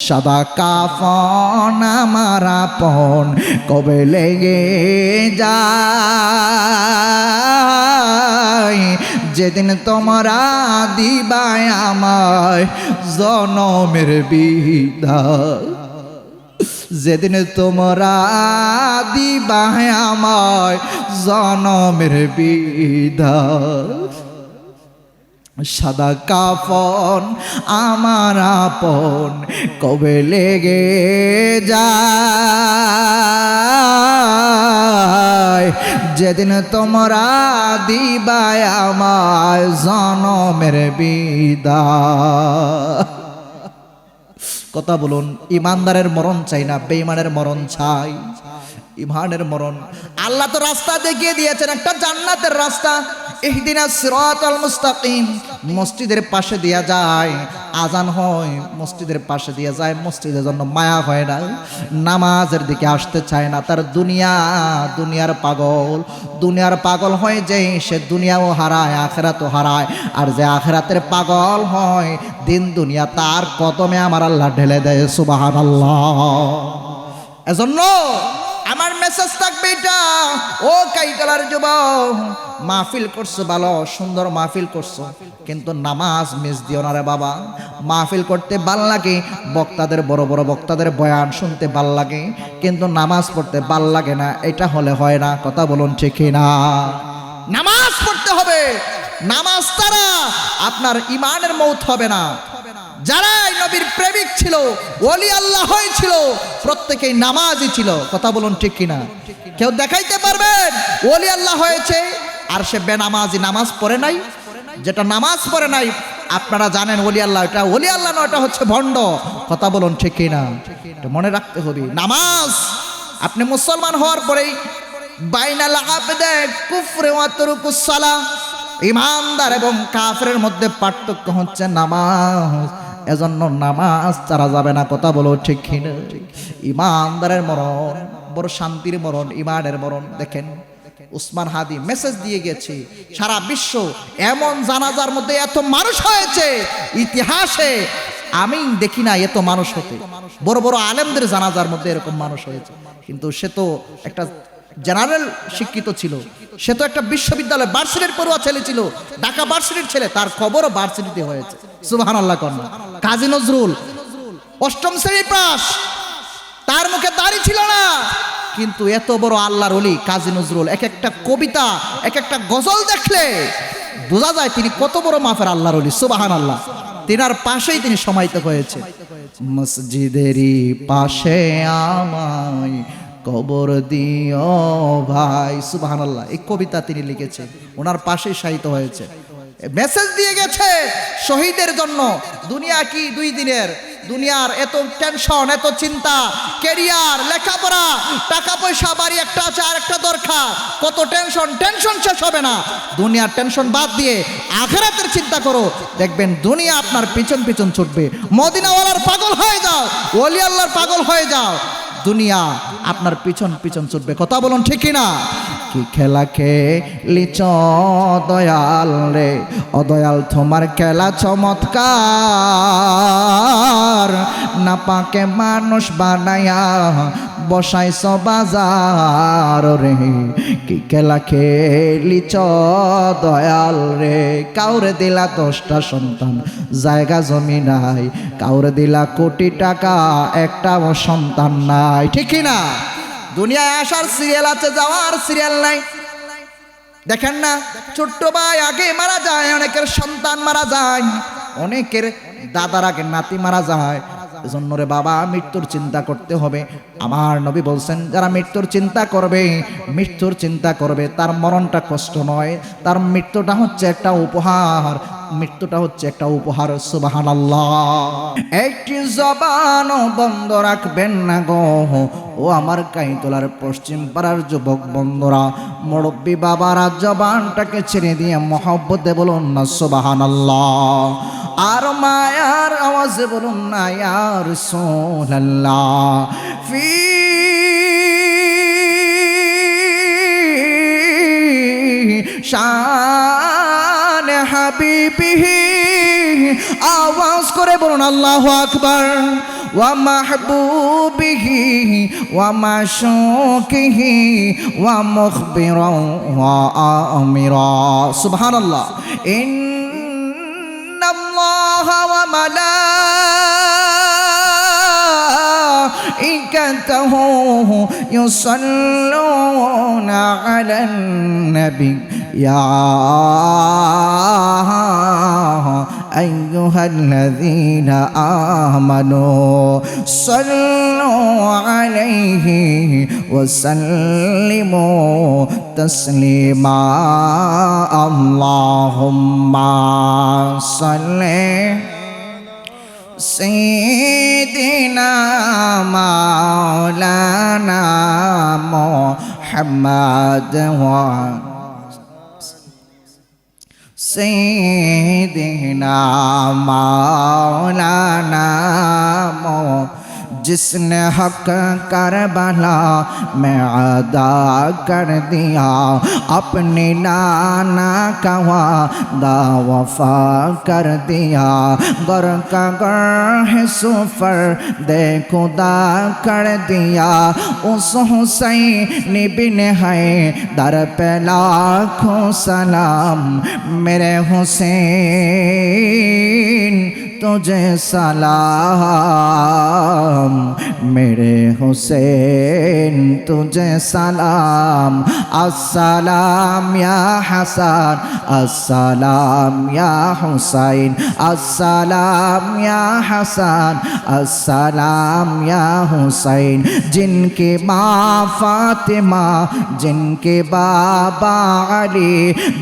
সাদা কাফন আমার আপন কবে লেগে যায়, যেদিন তোমরা দিবাই আমায় জনমের বিদায়, যেদিন তোমরা দিবাই আমায় জনমের বিদায়। সাদা কাফন আমার আপন কবে লেগে যায়, যেদিন তোমরা দিবাই আমায় জনমের বিদায়। কথা বলুন, ইমানদারের মরণ চাই না বেঈমানের মরণ চাই? ইমানের মরণ। আল্লাহ তো রাস্তা দেখিয়ে দিয়েছেন, একটা জান্নাতের রাস্তা, ইহদিনাস সিরাতাল মুস্তাকিম। মসজিদের পাশে দিয়া যায়, আজান হয় মসজিদের পাশে দিয়া যায়, মসজিদের জন্য মায়া হয় না, নামাজের দিকে আসতে চায় না। তার দুনিয়ার পাগল হয় যে সে দুনিয়াও হারায় আখিরাতও হারায়, আর যে আখিরাতের পাগল হয় দিন দুনিয়া তার কদমে আমার আল্লাহ ঢেলে দেয়। সুবহানাল্লাহ। এজন্য আমার মেসেজ থাকবে এটা, ও কাইতলার যুবক, মাহফিল করছো ভালো সুন্দর মাহফিল করছো, কিন্তু নামাজ মিস দিও না রে বাবা। মাহফিল করতে ভাল লাগে, বক্তাদের বড় বড় বক্তাদের বয়ান শুনতে ভাল লাগে, কিন্তু নামাজ পড়তে ভাল লাগে না। এটা হলে হয় না। কথা বলুন ঠিক না? নামাজ পড়তে হবে, নামাজ ছাড়া আপনার ইমানের মৌত হবে না। যারাই নবীর প্রেমিক ছিল, ওলি আল্লাহ হয়েছিল, প্রত্যেকেই নামাজই ছিল। কথা বলুন ঠিক কিনা? কেউ দেখাইতে পারবেন ওলি আল্লাহ হয়েছে আর সে বেনামাজি, নামাজ পড়ে নাই? যেটা নামাজ পড়ে নাই আপনারা জানেন ওলি আল্লাহ, এটা ওলি আল্লাহ নয়, এটা হচ্ছে ভণ্ড। কথা বলুন ঠিক কিনা? এটা মনে রাখতে হবে। নামাজ আপনি মুসলমান হওয়ার পরেই বাইনাল আবদে কুফরে ওয়া তুরুকুস সালাহ, ইমানদার এবং কাফেরের মধ্যে পার্থক্য হচ্ছে নামাজ। এজন্য নামাজ ছাড়া যাবে না। কথা বলো ঠিক কিনা? ইমানদারের মরণ বড় শান্তির মরণ, ইমানের মরণ। দেখেন উসমান হাদি মেসেজ দিয়ে গেছে, সারা বিশ্ব এমন জানাজার মধ্যে এত মানুষ হয়েছে, ইতিহাসে আমি দেখি না এত মানুষ হতে। বড় বড় আলেমদের জানাজার মধ্যে এরকম মানুষ হয়েছে, কিন্তু সে তো একটা জেনারেল শিক্ষিত ছিল, সে তো একটা বিশ্ববিদ্যালয় ভার্সিটির পড়ুয়া ছেলে ছিল, ঢাকা ভার্সিটির ছেলে, তার খবরও ভার্সিটিতে হয়েছে। সুবহানাল্লাহ কন্যা কাজী নজরুল 8ম শ্রেণী পাস, তার মুখে দাড়ি ছিল না, কিন্তু এত বড় আল্লাহর ওলি কাজী নজরুল, এক একটা কবিতা এক একটা গজল দেখলে বোঝা যায় তিনি কত বড় মাফের আল্লাহর ওলি। সুবহানাল্লাহ। তিনার পাশেই তিনি সমাহিত হয়েছে। মসজিদেরই পাশে আমায় কবর দিও ভাই। সুবহানাল্লাহ। এই কবিতা তিনি লিখেছেন, ওনার পাশেই শায়িত হয়েছে। মেসেজ দিয়ে গেছে শহীদের জন্য। দুনিয়া কি 2 দিনের? দুনিয়ার এত টেনশন, এত চিন্তা, ক্যারিয়ার, লেখাপড়া, টাকা পয়সা, বাড়ি একটা আছে আর একটা দরকার, কত টেনশন শেষ হবে না। দুনিয়ার টেনশন বাদ দিয়ে আখিরাতের চিন্তা করো, দেখবেন দুনিয়া আপনার পিছন পিছন ছুটবে। মদিনাওয়ালার পাগল হয়ে যাও, ওলি আল্লাহর পাগল হয়ে যাও, দুনিয়া আপনার পিছন পিছন ছুটবে। কথা বলুন ঠিক কিনা? কি খেলা খেলিছ দয়াল রে, অদয়াল তোমার খেলা চমৎকার, না পাকে মানুষ বানায়া বসাইছ বাজার রে। কি খেলা খেলিছ দয়াল রে, কাউরে দিলা 10টা সন্তান জায়গা জমি নাই, কাউরে দিলা কোটি টাকা একটাও সন্তান নাই। ঠিক না? দুনিয়ায় আসার সিরিয়াল আছে, যাওয়ার সিরিয়াল নাই। দেখেন না, ছোট্ট ভাই আগে মারা যায়, অনেকের সন্তান মারা যায়, অনেকের দাদার আগে নাতি মারা যায়। এজন্য রে বাবা, মৃত্যুর চিন্তা করতে হবে। আমার নবী বলছেন, যারা মৃত্যুর চিন্তা করবে তার মরণটা কষ্ট নয়, তার মৃত্যুটা হচ্ছে একটা উপহার। মৃত্যুটা হচ্ছে একটা উপহার। সুবহানাল্লাহ। একটি জবান বন্ধ রাখবেন না গো, ও আমার কাইতলার পশ্চিম পাড়ার যুবক বন্ধুরা, মুরব্বী বাবারা জবানটাকে ছেড়ে দিয়ে মহব্বতে বলুন না সুবহানাল্লাহ। আর মায়ার আওয়াজে বলুন না ইয়া রাসূলুল্লাহ। ফি শান হাবিবিহি, আওয়াজ করে বলুন আল্লাহু আকবার। ومحبوبه ومشوقه ومخبرا وآمرا سبحان الله إن الله وملائكته يصلون على النبي يا أيها الذين آمنوا صلوا عليه وسلموا تسليما اللهم صل سيدنا مولانا محمد سيدنا مولانا जिसने हक करबला में अदा कर दिया अपने नाना का वादा वफा कर दिया गर का गर है सुफर दे खुदा कर दिया उस हुसैन बिन है दर पे लाखों सलाम मेरे हुसैन तुझे सलाम मेरे हुसैन तुझे सलाम अस्सलाम या हसन अस्सलाम या हुसैन अस्सलाम या हसन अस्सलाम या हुसैन जिनके माँ फातिमा जिनके बाबा अली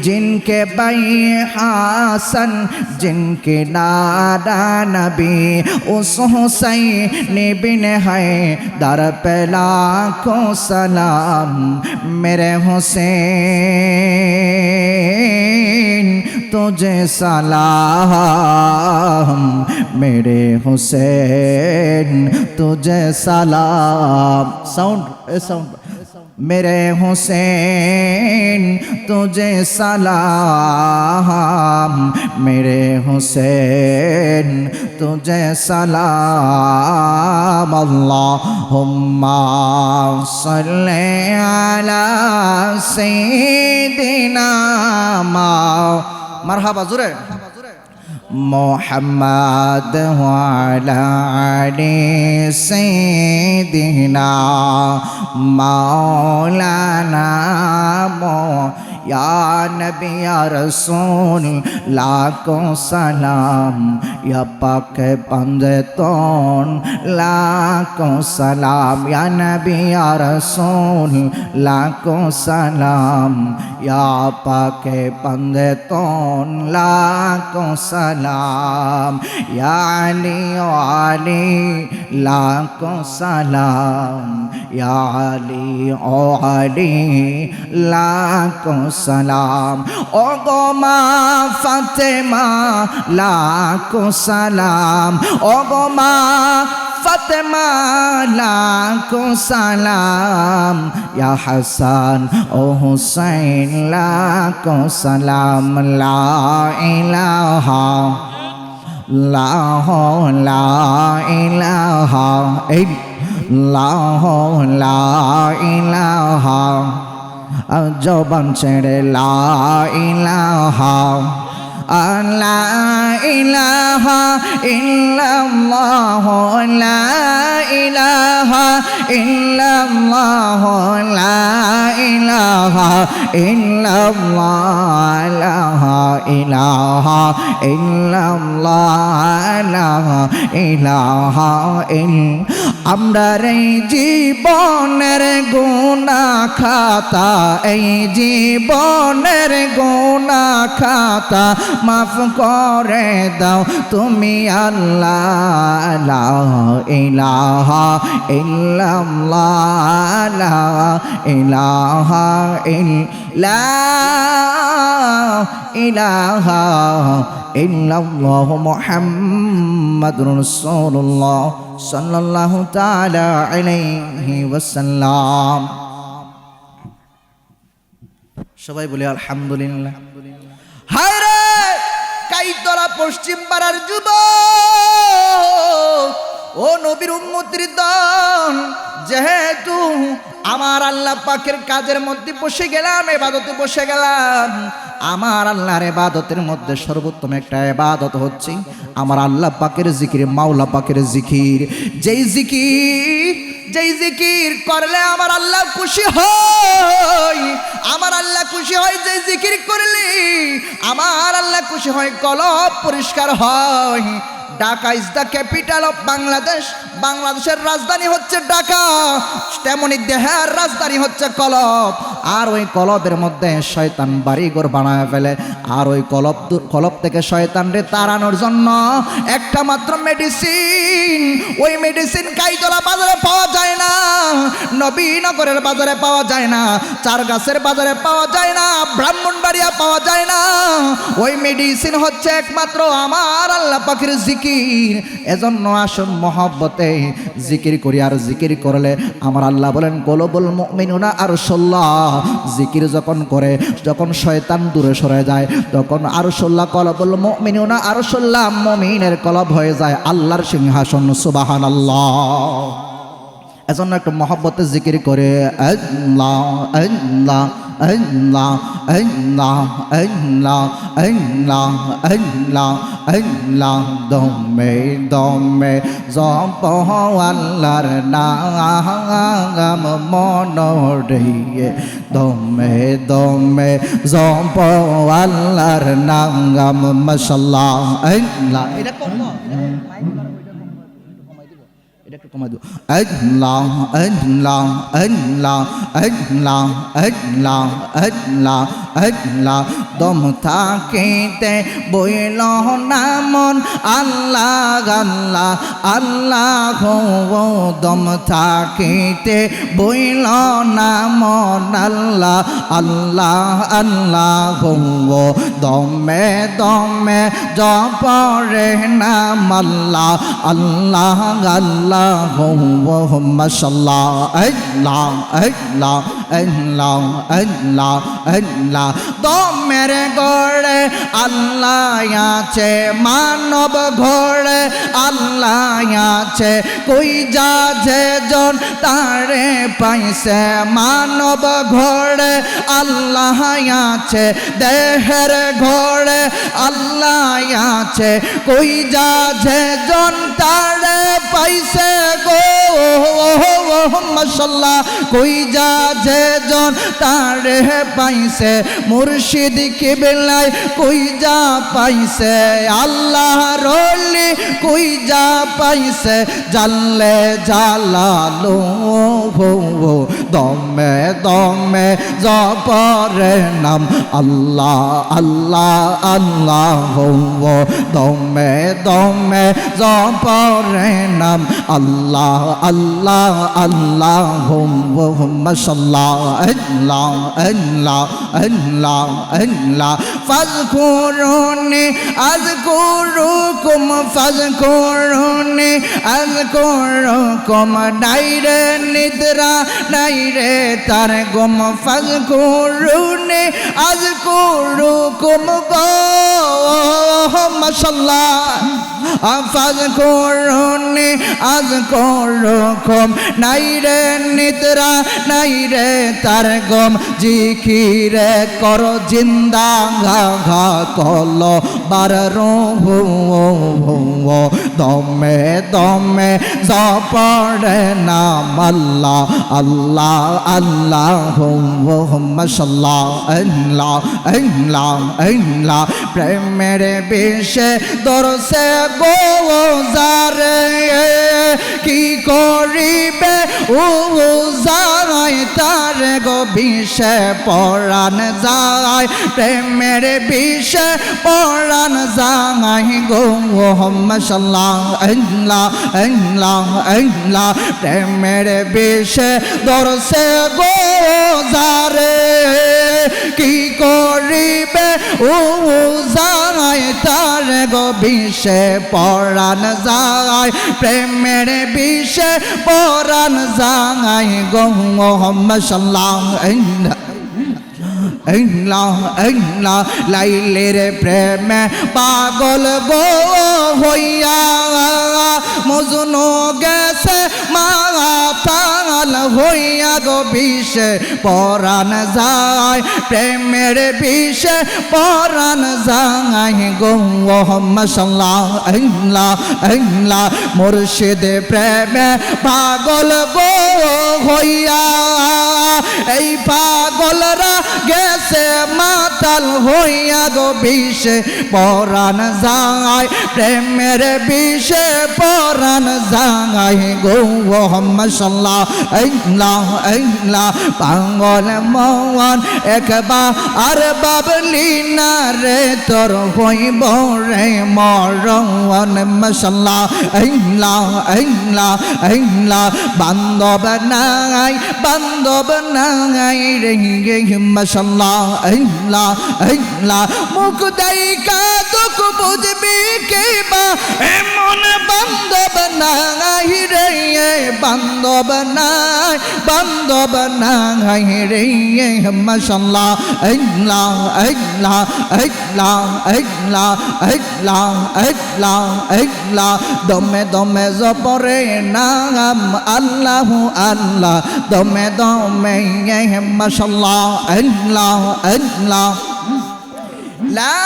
जिनके भाई हसन जिनके नाना नबी उस हुसैन बिन है दर पे लाखों सलाम मेरे हुसैन तुझे सलाम मेरे हुसैन तुझे सलाम साउंड मेरे हुसैन तुझे सलाम मेरे हुसैन तुझे सलाम अल्लाहुम्मा सल्ली अला सय्यिदिना मरहबा जुरे मोहम्मद वाला आले सय्यिदिना मौलाना या नबी या रसूल लाखों सलाम या पाक पंजतोन लाखों सलाम या नबी या रसूल लाखों सलाम या पाक पंजतोन लाखों सलाम या अली लाखों सलाम या अली लाखों सलाम ओ गो माँ फातिमा लाखों सलाम ओ गो माँ फातिमा लाखों सलाम या हसन ओ हुसैन लाखों सलाम ला इलाहा ला इलाहा ला इलाहा जबान छेड़े ला इलाहा ला इलाहा इल्लल्लाह ला इलाहा इल्लल्लाह ला इलाहा इल्लल्लाह ला इलाहा इल्लल्लाह ला इलाहा আমরা এই জীবনের গুনাহ খাতা এই জীবনের গুনাহ খাতা মাফ করে দাও তুমি আল্লাহ লা ইলাহা ইল্লাল্লাহ লা ইলাহা ইলাহা ইল্লাল্লাহু মুহাম্মাদুর রাসূলুল্লাহ সাল্লাল্লাহু তাআলা আলাইহি ওয়াসাল্লাম। সবাই বলে আলহামদুলিল্লাহ। হায় রে কাইতলা পশ্চিম পাড়ার যুবক ও নবীর উম্মতের দল, যেহেতু আমার আল্লাহ পাকের কাজের মধ্যে বসে গেলাম, ইবাদতে বসে গেলাম, আমার আল্লাহর ইবাদতের মধ্যে সর্বোত্তম একটা ইবাদত হচ্ছে আমার আল্লাহ পাকের জিকির, মাওলা পাকের জিকির। যেই জিকির করলে আমার আল্লাহ খুশি হয়, আমার আল্লাহ খুশি হয়। যেই জিকির করলে আমার আল্লাহ খুশি হয়, কলব পরিষ্কার হয়। Dhaka is the capital of Bangladesh. বাংলাদেশের রাজধানী হচ্ছে ঢাকা, তেমনি দেহের রাজধানী হচ্ছে কলব। আর ওই কলবের মধ্যে শয়তান বাড়িঘর বানায় ফেলে। আর ওই কলব থেকে শয়তানরে তাড়ানোর জন্য একটা মাত্র মেডিসিন, ওই মেডিসিন কাইতলা বাজারে পাওয়া যায় না, নবীনগরের বাজারে পাওয়া যায় না, চারগাছের বাজারে পাওয়া যায় না, ব্রাহ্মণবাড়িয়া পাওয়া যায় না। ওই মেডিসিন হচ্ছে একমাত্র আমার আল্লাহ পাকের জিকির। এজন্য আসুন মহব্বতে জিকির করি। আর জিকির করলে আমার আল্লাহ বলেন কুলুবুল মুমিনুনা আরশুল্লাহ। জিকির যখন করে, যখন শয়তান দূরে সরে যায়, তখন আরশুল্লাহ, কুলুবুল মুমিনুনা আরশুল্লাহ, মুমিনের কলব হয়ে যায় আল্লাহর সিংহাসন। সুবহানাল্লাহ। এজন্য একটু মহব্বতে জিকির করে আল্লাহ আল্লাহ আল্লাহ আল্লাহ আল্লাহ আল্লাহ আল্লাহ আল্লাহ। দমে দমে জপ আল্লাহর নাম মনরে, দমে দমে জপ আল্লাহর নাম। মাশাআল্লাহ। আল্লাহ এটা কম, এটা একটু কমাই দিও। আল্লাহ আল্লাহ আল্লাহ আল্লাহ আল্লাহ আল্লাহ আল্লাহ। দম থাকিতে বইল না মন আল্লাহ আল্লাহ আল্লাহ। দম থাকিতে বইল না মন আল্লাহ আল্লাহ আল্লাহ। দমে দমে জপরে নাম আল্লাহ আল্লাহ আল্লাহ। মাশাআল্লাহ। আল্লাহ আল্লাহ আল্লাহ আল্লাহ আল্লাহ। দমের গড়ে আল্লাহ আছে, মানব ঘরে আল্লাহ আছে, কই যা যে জন তারে পাইছে। মানব ঘরে আল্লাহ আছে, দেহের ঘরে আল্লাহ আছে, কই যা যে জন তারে পাইছে গো। মাশাআল্লাহ। কই যা যে জন তারে পাইছে, মুর্শিদ কিবলাই কই যা পাইছে, আল্লাহ রলি কই যা পাইছে, জানলে জালালু। দমে দমে জপরে নাম আল্লাহ আল্লাহ আল্লাহ। দমে দমে জপরে নাম আল্লাহ আল্লাহ আল্লাহ। মাশাআল্লাহ। আল্লাহ আল্লাহ আল্লাহ আল্লাহ। ফাযকুরুনি আযকুরুকুম, ফাযকুরুনি আযকুরুকুম। নাইরে নিদ্রা নাইরে তার গম, ফাযকুরুনি আযকুরুকুম গো। মাশাআল্লাহ। ফাযকুরুনি আযকুরুকুম। নাইরে নিদ্রা নাইরে তার গম, জিকিরে কর জিন্দা ঘা কল বার রহু। দমে দমে জপরে নাম আল্লাহ আল্লাহ আল্লাহ। মাশাআল্লাহ। আল্লাহ আল্লাহ আল্লাহ। প্রেমের বিষে দরসে গো যারে, কি করিবে ও যায় তার গো বিষে পরাণ যায়, প্রেমের বিষে পরাণ যায় গো। মাশাআল্লাহ। আল্লাহ আল্লাহ আল্লাহ। প্রেমের বিষে দরসে গো যারে, কি করিবে ও যায় তার গো বিষে পরাণ যায়, প্রেমের বিষে পরাণ যায় গো। মাশাআল্লাহ। লাইলের প্রেমে পাগল গো হইয়া মজনু গেছে মাতাল হইয়া গো বিষে পরাণ যায় প্রেমের বিষে পরাণ যায় গো মাশাআল্লাহ মুর্শিদ প্রেমে পাগল গো হইয়া এই পাগলরা গেছে মাতাল হইয়া গো বিষে পরাণ যায় প্রেমের বিষে পরাণ যায় গো মাশাআল্লাহ পাগল মন একবার আর বাবলি না রে তোর হইব রে মরণ মাশাআল্লাহ বান্ধব নাই রে মাশাআল্লাহ মুখ দেইকা দুঃখ বুঝবি কে বা এমন বান্ধব নাই রে বান্ধব নাই রে মাশাআল্লাহ দমে দমে জপরে নাম আল্লাহ আল্লাহ দমে দমে মাশাআল্লাহ লা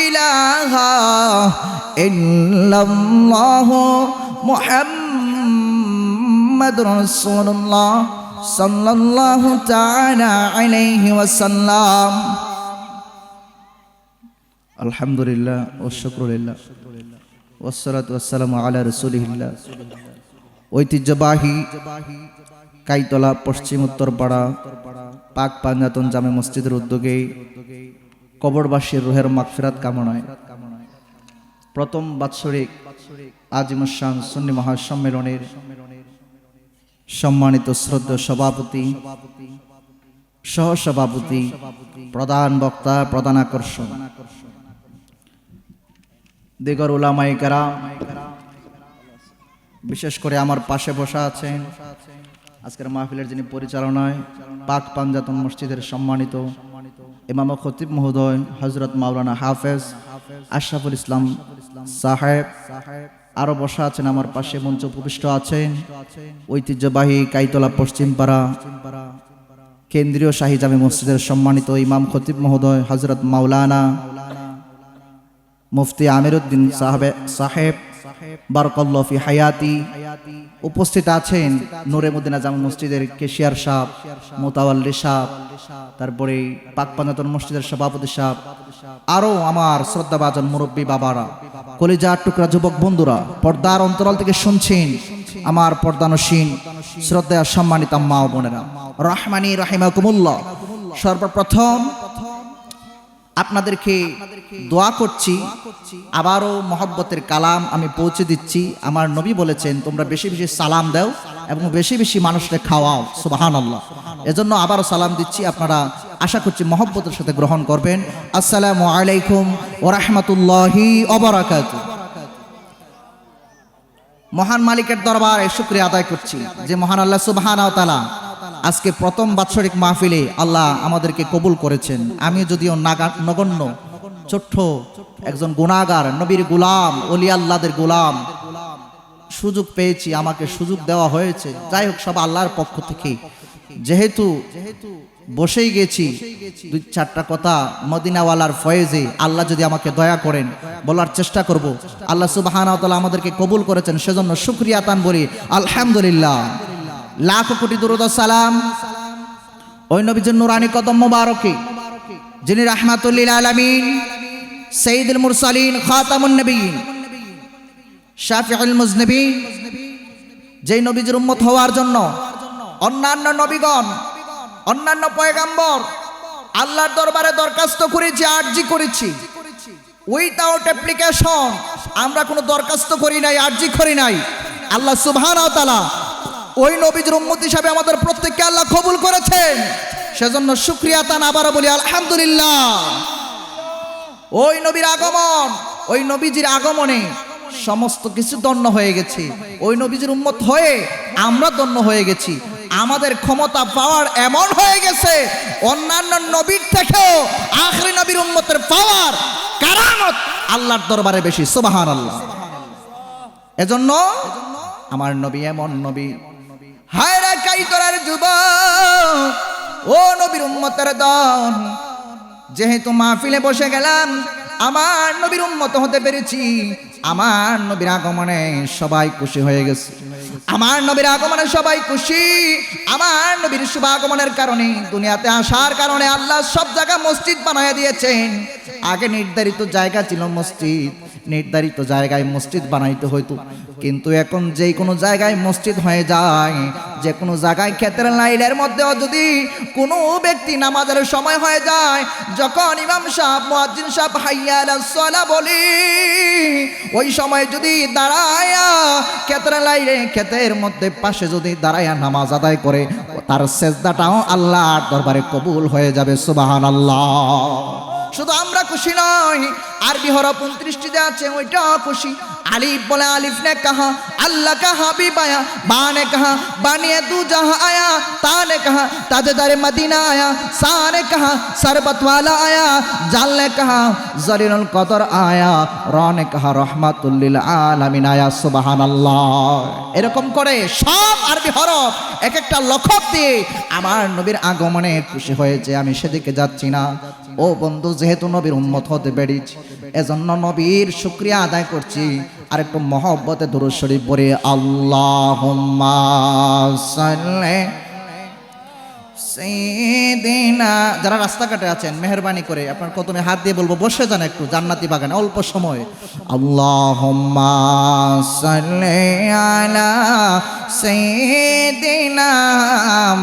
ইলাহা ইল্লাল্লাহ মুহাম্মাদুর রাসূলুল্লাহ সাল্লাল্লাহু তাআলা আলাইহি ওয়াসাল্লাম। আলহামদুলিল্লাহ ওয়া শুকরুলিল্লাহ ওয়াসসালাতু ওয়াসসালামু আলা রাসূলিল্লাহ। ঐতিহ্যবাহী কাইতলা পশ্চিম উত্তরপাড়া পাক পাঞ্জাতন জামে মসজিদের উদ্যোগে কবরবাসীর রুহের মাগফিরাত কামনায় প্রথম বাৎসরিক আজিমুস-শান সুন্নি মহাসম্মেলনের সম্মানিত শ্রদ্ধেয় সভাপতি, সহসভাপতি, প্রধান বক্তা, প্রধান আকর্ষণ দিগর উলামায়ে কেরাম, বিশেষ করে আমার পাশে বসা আছেন আজকের মাহফিলের যিনি পরিচালনায় পাক পাঞ্জাতন মসজিদের সম্মানিত ইমাম ও খতিব মহোদয় হযরত মাওলানা হাফেজ আশরাফুল ইসলাম সাহেব, আরো বসা আছেন আমার পাশে মঞ্চ উপবিষ্ট আছেন ঐতিহ্যবাহী কাইতলা পশ্চিমপাড়া কেন্দ্রীয় শাহী জামে মসজিদের সম্মানিত ইমাম খতিব মহোদয় হযরত মাওলানা মুফতি আমিরউদ্দিন সাহেব বারাকাল্লাহু ফি হায়াতি। উপস্থিত আছেন নূরে মদিনা জামে মসজিদের কেশিয়ার সাহেব, মোতাওয়াল্লি সাহেব, তারপরে পাক পাঞ্জাতন মসজিদের সভাপতি সাহেব, আরো আমার শ্রদ্ধাভাজন মুরব্বী বাবারা, কলিজার টুকরা যুবক বন্ধুরা, পর্দার অন্তরাল থেকে শুনছেন আমার পর্দানসীন শ্রদ্ধা সম্মানিত মা ও বোনেরা, রহমানি রাহিমাকুমুল্লাহ। সর্বপ্রথম আপনাদেরকে দোয়া করছি, আবারও মহব্বতের কালাম আমি পৌঁছে দিচ্ছি। আমার নবী বলেছেন তোমরা বেশি বেশি সালাম দাও এবং বেশি বেশি মানুষকে খাওয়াও, সুবহানাল্লাহ। এজন্য আবারও সালাম দিচ্ছি, আপনারা আশা করছি মহব্বতের সাথে গ্রহণ করবেন। আসসালামু আলাইকুম ওয়া রাহমাতুল্লাহি ওয়া বারাকাতুহু। মহান মালিকের দরবারে শুকরিয়া আদায় করছি যে মহান আল্লাহ সুবহানাহু ওয়া তাআলা আজকে প্রথম বাৎসরিক মাহফিলে আল্লাহ আমাদেরকে কবুল করেছেন। আমি যদিও নগণ্য ছোট্ট একজন গুনাহগার, নবীর গোলাম, ওলি আল্লাহদের গোলাম, সুযোগ পেয়েছি, আমাকে সুযোগ দেওয়া হয়েছে। যাই হোক, সব আল্লাহর পক্ষ থেকে। যেহেতু বসেই গেছি, দুই চারটা কথা মদিনাওয়ালার ফয়েজে আল্লাহ যদি আমাকে দয়া করেন বলার চেষ্টা করব। আল্লাহ সুবহানাহু ওয়া তাআলা আমাদেরকে কবুল করেছেন, সেজন্য শুকরিয়া তান বলি আলহামদুলিল্লাহ। লাখ কোটি দুরূদ ও সালাম ওই নবীর নূরানি কদম মোবারকে, যিনি রাহমাতুল লিল আলামিন, সাইয়্যিদুল মুরসালিন, খাতামুন নবিয়্যিন, শাফিউল মুজনিবিন, যেই নবীর উম্মত হওয়ার জন্য অন্যান্য নবীগণ, অন্যান্য পয়গম্বর আল্লাহর দরবারে দরখাস্ত করেছি, আরজি করেছি। উইথাউট অ্যাপ্লিকেশন আমরা কোনো দরখাস্ত করি নাই, আরজি করি নাই। আল্লাহ সুবহানাহু ওয়া তাআলা ওই নবীর উম্মত হিসাবে আমাদের প্রত্যেককে আল্লাহ কবুল করেছেন, সেজন্য শুকরিয়া তান আবারও বলি আলহামদুলিল্লাহ। ওই নবীর আগমন, ওই নবীজির আগমনে সমস্ত কিছু ধন্য হয়ে গেছে। ওই নবীজির উম্মত হয়ে আমরা ধন্য হয়ে গেছি। আমাদের ক্ষমতা পাওয়ার এমন হয়ে গেছে অন্যান্য নবীর থেকেও আখরি নবীর উম্মতের পাওয়ার কারামত আল্লাহর দরবারে বেশি। সুবহানাল্লাহ। এজন্য আমার নবী এমন নবী। হায় রে কাইতরার যুবক, ও নবীর উম্মতের দল, যেহেতু মাহফিলে বসে গেলাম, আমার নবীর উম্মত হতে পেরেছি, আমার নবীর আগমনে সবাই খুশি হয়ে গেছে। আমার নবীর আগমনে সবাই খুশি। আমার নবীর শুভ আগমনের কারণে, দুনিয়াতে আসার কারণে আল্লাহ সব জায়গা মসজিদ বানায় দিয়েছেন। আগে নির্ধারিত জায়গা ছিল মসজিদ, নির্ধারিত জায়গায় মসজিদ বানাইতে হইতো, কিন্তু এখন যে কোনো জায়গায় মসজিদ হয়ে যায়। যে কোনো জায়গায় ক্ষেতের লাইনের মধ্যেও যদি কোনো ব্যক্তি নামাজের সময় হয়ে যায়, যখন ইমাম সাহেব মুয়াজ্জিন সাহেব হাইয়া আলাস সালাহ বলি, ওই সময় যদি দাঁড়ায়া ক্ষেতের লাইনে ক্ষেতের মধ্যে পাশে যদি দাঁড়ায়া নামাজ আদায় করে, তার সেজদাটাও আল্লাহর দরবারে কবুল হয়ে যাবে। সুবহানাল্লাহ। শুধু আমরা খুশি নয়, আরবি হরফ 29টি আছে, ওইটাও খুশি। আলিফ বলে আলিফ নে কাহা আল্লাহ কা হাবিব আয়া, বা নে কাহা বানিয়ে দু জাহাं আয়া, তা নে কাহা তাজদারে মদিনা আয়া, সা নে কাহা শরবত वाला আয়া, জাল নে কাহা জলিলুল কদর আয়া, র নে কাহা রহমাতুল লিল আলামিন আয়া। সুবহানাল্লাহ। এরকম করে সব আরবি হরফ এক একটা লক্ষক দিয়ে আমার নবীর আগমনে খুশি হয়েছে। আমি সেদিকে যাচ্ছি না। ও বন্ধু, যেহেতু নবীর উম্মত হতে পেরেছি, এজন্য নবীর শুকরিয়া আদায় করছি। আর একটু মহব্বতে দুরূদ শরীফ পড়ে আল্লাহুম্মা সাল্লি সাইয়্যিদিনা। যারা রাস্তাঘাটে আছেন মেহেরবানি করে আপনার কদমে হাত দিয়ে বলবো বসে যান একটু জান্নাতি বাগানে অল্প সময়। আল্লাহুম্মা সাল্লি আলা সাইয়্যিদিনা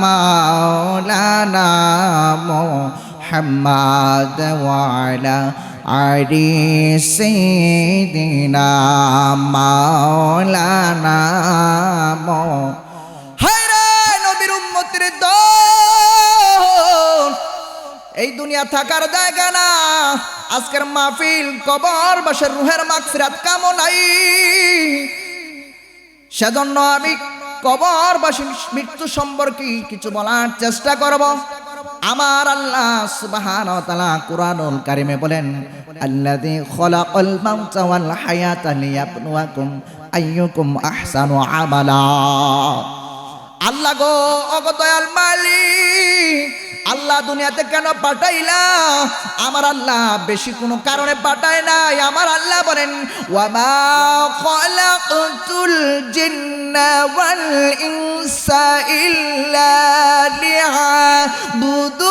মাওলানা মুহাম্মাদ ওয়া আলা আলি সাইয়্যিদিনা মাওলানা নবীর উম্মতের দল। এই দুনিয়া থাকার জায়গা না। আজকের মাহফিল কবর বাসের রুহের মাগফিরাত কামনাই। সেজন্য আমি কবরবাসীর মৃত্যু সম্পর্কে কিছু বলার চেষ্টা করব। আমার আল্লাহ সুবহানাহু ওয়া তাআলা কুরআনুল কারীমে বলেন, আল্লাযী খালাকাল মাউতা ওয়াল হায়াতা লিয়াবলুয়াকুম আইয়ুকুম আহসানু আমালা। আল্লাহ গো, ওগো দয়াল মালিক, আল্লাহ দুনিয়াতে কেন পাঠাইলা? আমার আল্লাহ বেশি কোনো কারণে পাঠায় নাই। আমার আল্লাহ বলেন, ওয়া মা খালাকতুল জিন্না ওয়াল ইনসা ইল্লা লিয়াবুদুন।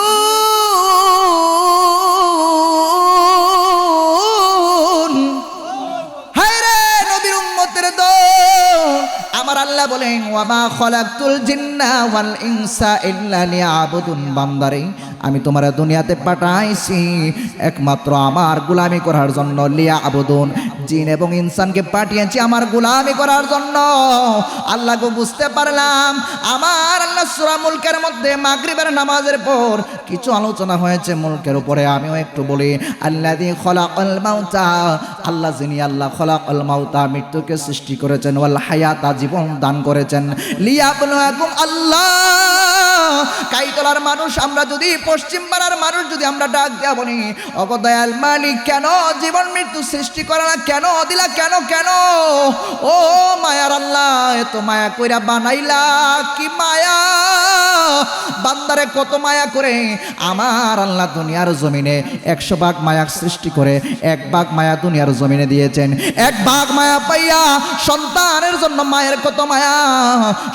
হায়রে নবীর উম্মতের দল, আমার আল্লাহ বলেন, ওয়া মা খালাকতুল জিন্না ওয়াল ইনসা ইল্লা লিয়াবুদুন। বান্দারে, আমি তোমার দুনিয়াতে পাঠাইছি একমাত্র আমার গোলামি করার জন্য। লিয়াবুদুন, জিন এবং ইনসানকে পাঠিয়েছি আমার গোলামি করার জন্য। আল্লাহ গো, বুঝতে পারলাম আমার আল্লাহ সূরা মুলকের মধ্যে মাগরিবের নামাজের পর কিছু আলোচনা হয়েছে মুলকের উপরে, আমিও একটু বলি। আল্লাযী খালাকাল মাউতা, আল্লাহ যিনি আল্লাহ খালাকাল মাউতা, মৃত্যুকে সৃষ্টি করেছেন, ওয়াল হায়াতা, জীবন দান করেছেন, লিয়াবলুয়াকুম। আল্লাহ কাইতলার মানুষ আমরা যদি, পশ্চিম পাড়ার মানুষ যদি আমরা ডাক দিয়া বলি, ওগো দয়াল মালিক, কেন জীবন মৃত্যু সৃষ্টি করে না? কেন দিলা? কেন কেন? ও মায়ার আল্লাহ, এত মায়া কইরা বানাইলা, কি মায়া! বান্দারে কত মায়া করে আমার আল্লাহ দুনিয়ার জমিনে 100 ভাগ মায়া সৃষ্টি করে 1 ভাগ মায়া দুনিয়ার জমিনে দিয়েছেন। 1 ভাগ মায়া পাইয়া সন্তানের জন্য মায়ের কত মায়া,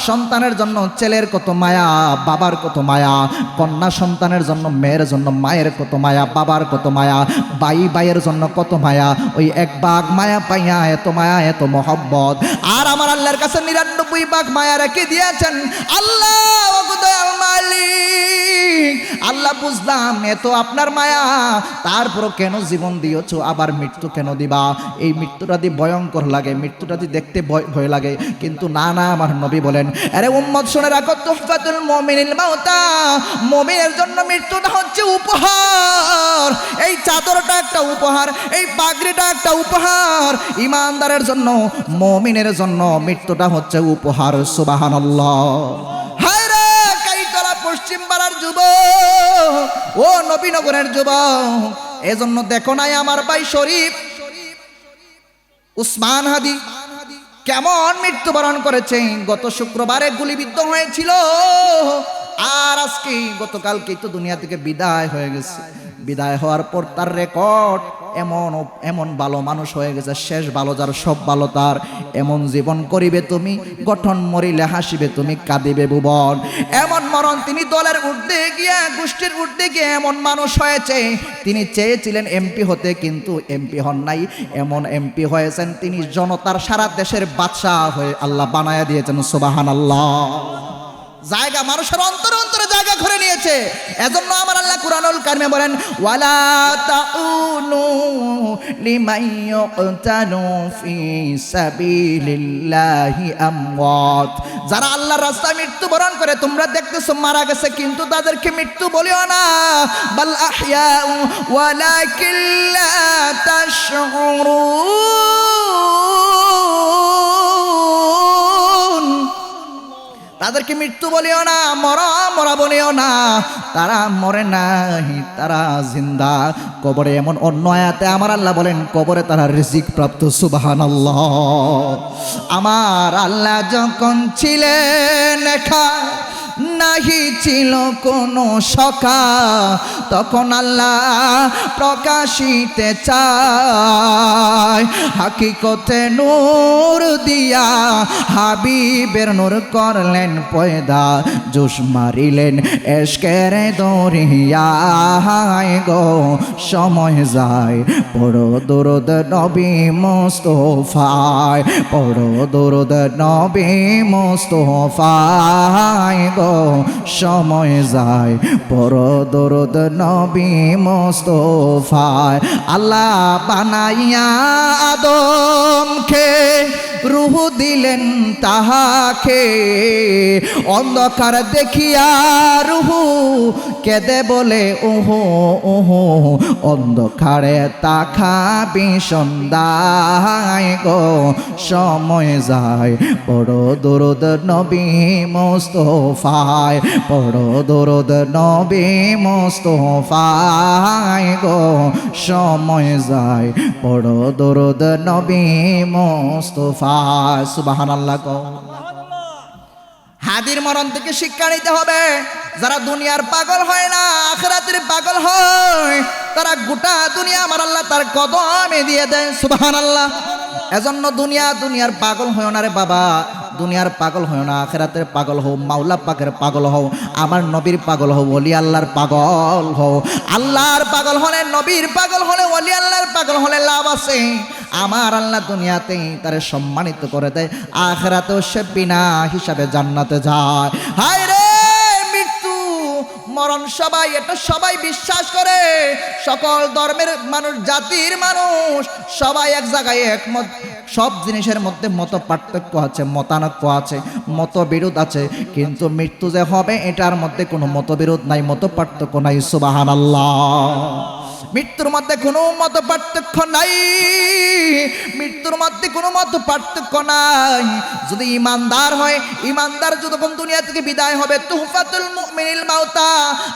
সন্তানের জন্য ছেলের কত মায়া, বাবার কত মায়া, কন্যা সন্তানের জন্য মেয়ের জন্য মায়ের কত মায়া, বাবার কত মায়া, ভাইয়ের জন্য কত মায়া। ওই 1 ভাগ মায়া পাইয়া এত মায়া, এত মহব্বত। আর আমার আল্লাহর কাছে 99 ভাগ মায়া রেখে দিয়েছেন। আল্লাহ দয়াল মালিক, আল্লাহ বুঝলাম এত আপনার মায়া, তারপরও কেন জীবন দিয়েছো? আবার মৃত্যু কেন দিবা? এই মৃত্যুটা দিয়ে ভয়ঙ্কর লাগে, মৃত্যুটা দিয়ে দেখতে ভয় লাগে, কিন্তু না না, আমার নবী বলেন, আরে উম্মত শুনে রাখো, তুহফাতুল মুমিনিল মাউতা, মুমিনের জন্য মৃত্যুটা হচ্ছে উপহার। এই চাদরটা একটা উপহার, এই পাগড়িটা একটা উপহার। ইমানদারের জন্য, মুমিনের জন্য মৃত্যুটা হচ্ছে উপহার। সুবহানাল্লাহ। হায় রে যুবক, ও নবীনগরের যুবক, এজন্য দেখো নাই আমার ভাই শরীফ উসমান হাদি কেমন মৃত্যুবরণ করেছে। গত শুক্রবারে গুলিবিদ্ধ হয়েছিল, আর আজকে গতকালকেই তো দুনিয়া থেকে বিদায় হয়ে গেছে। বিদায় হওয়ার পর তার রেকর্ড এমন এমন ভালো মানুষ হয়ে গেছে, শেষ ভালো যার সব ভালো তার। এমন জীবন করিবে তুমি, গঠন মরিলে হাসিবে তুমি, কাঁদিবে ভুবন। এমন মরণ তিনি দলের ঊর্ধ্বে গিয়া, গোষ্ঠীর ঊর্ধ্বে গিয়ে এমন মানুষ হয়েছে। তিনি চেয়েছিলেন এমপি হতে, কিন্তু এমপি হন নাই। এমন এমপি হয়েছেন তিনি জনতার সারা দেশের বাদশাহ হয়ে আল্লাহ বানায়া দিয়েছেন। সুবহানাল্লাহ। জায়গা মানুষের অন্তরে অন্তরে জায়গা করে নিয়েছে। এজন্য আমার আল্লাহ কুরআনুল কারিমে বলেন, ওয়ালা তাউনু লিমান ইয়ুকতালু ফি সাবিলিল্লাহি আমওয়াত। যারা আল্লাহর রাস্তায় মৃত্যুবরণ করে তোমরা দেখতেছো মারা গেছে, কিন্তু তাদেরকে মৃত্যু বলিও না। বাল আহইয়াউ ওয়ালাকিন লা তাশউরুন। তাদেরকে মৃত্যু বলিও না, মরা বলিও না। তারা মরে নাই, তারা জিন্দা। কবরে এমন অন্য আয়াতে আমার আল্লাহ বলেন কবরে তারা রিজিক প্রাপ্ত। সুবহানাল্লাহ। আমার আল্লাহ যখন ছিলেন একা, নাহি ছিল কোনো সখা, তখন আল্লাহ প্রকাশিতে চায় হাকিকতে নূর দিয়া, হাবিবের নূর করলেন পয়দা, জোশ মারিলেন এশকের দরিয়ায় গো। সময় যায় পড়ো দরুদ নবী মুস্তাফায়, পড়ো দরুদ নবী মুস্তাফায় গো। সময় যায় পড়ো দরুদ নবী মুস্তাফায়। আল্লাহ বানাইয়া আদমকে রূহ দিলেন তাহাকে, অন্ধকার দেখিয়া রূহ কেঁদে বলে ওহো ওহো, অন্ধকারে তাকাবি সন্ধ্যায় গো। সময় যায় পড়ো দরুদ নবী মুস্তাফায়, পড়ো দরুদ নবী মুস্তাফায় গো। সময় যায় পড়ো দরুদ নবী মুস্তাফায়। সুবহানাল্লাহ গো। হাদির মরণ থেকে শিক্ষা নিতে হবে। যারা দুনিয়ার পাগল হয় না, আখিরাতের পাগল হয়, তারা গোটা দুনিয়া আমার আল্লাহ তার কদমে দিয়ে দেয়। সুবহানাল্লাহ। এজন্য দুনিয়ার পাগল হয় না রে বাবা, দুনিয়ার পাগল হয় না, আখিরাতের পাগল হও, মাওলা পাকের পাগল হও, আমার নবীর পাগল হও, ওলি আল্লাহর পাগল হও। আল্লাহর পাগল হলে, নবীর পাগল হলে, ওলি আল্লাহর পাগল হলে লাভ আছে। আমার আল্লাহ দুনিয়াতেই তারে সম্মানিত করে দেয়, আখিরাতেও সে বিনা হিসাবে জান্নাতে যায়। হায় রে মৃত্যু মরণ সবাই, এটা সবাই বিশ্বাস করে। সকল ধর্মের মানুষ, জাতির মানুষ সবাই এক জায়গায় একমত। সব জিনিসের মধ্যে মত পার্থক্য আছে, মতানৈক্য আছে, মতবিরোধ আছে, কিন্তু মৃত্যু যে হবে এটার মধ্যে কোনো মতবিরোধ নাই, মত পার্থক্য নাই। সুবহানাল্লাহ। মৃত্যুর মধ্যে কোনো মত পার্থক্য নাই, মৃত্যুর মধ্যে কোনো মত পার্থক্য নাই। যদি ইমানদার হয়, ইমানদার যখন দুনিয়া থেকে বিদায় হবে, তুহফাতুল মুমিনিল মাউতা,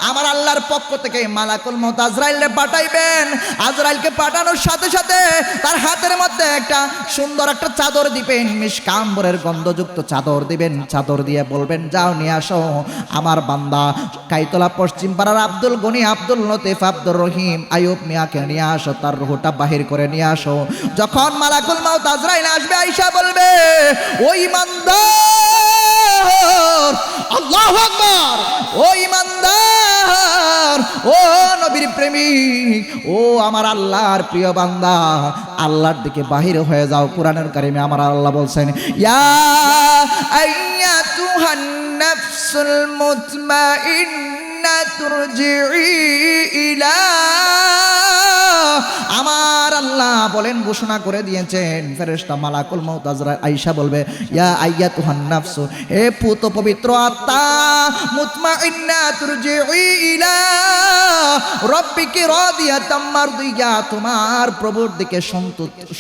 আমার আল্লাহর পক্ষ থেকে মালাকুল মউত আজরাইলকে পাঠাইবেন। আজরাইলকে পাঠানোর সাথে সাথে তার হাতের মধ্যে একটা সুন্দর একটা চাদর দিবেন, মিশকাম্বরের গন্ধযুক্ত চাদর দিবেন। চাদর দিয়ে বলবেন যাও নিয়ে আসো আমার বান্দা কাইতলা পশ্চিম পাড়ার আব্দুল গনি, আব্দুল লতিফ, আব্দুর রহিম, আইয়ুব মিয়াকে নিয়ে আসো, তার রূহটা বাহির করে নিয়ে আসো। যখন মালাকুল মউত আজরাইল আসবে, আয়েশা বলবে ও ইমানদার, আল্লাহু আকবার, ও ইমানদার, ও নবীর প্রেমিক, ও আমার আল্লাহর প্রিয় বান্দা, আল্লাহর দিকে বাহির হয়ে যাও। কোরআনের কারিমে আমার আল্লাহ বলছেন, ইয়া আইয়াতুহান নাফসুল মুতমাইন্না তুরজিই ইলা। আমার আল্লাহ বলেন, ঘোষণা করে দিয়েছেন ফেরেশতা মালাকুল মউত আজরাইল, আয়েশা বলবে ইয়া আইয়াতুহান নাফসু, হে পুত পবিত্র আত্মা, মুতমাইন্না তুরজিই ইলা রাব্বিকি রাদিয়াতাম মারদিয়া, তোমার প্রভুর দিকে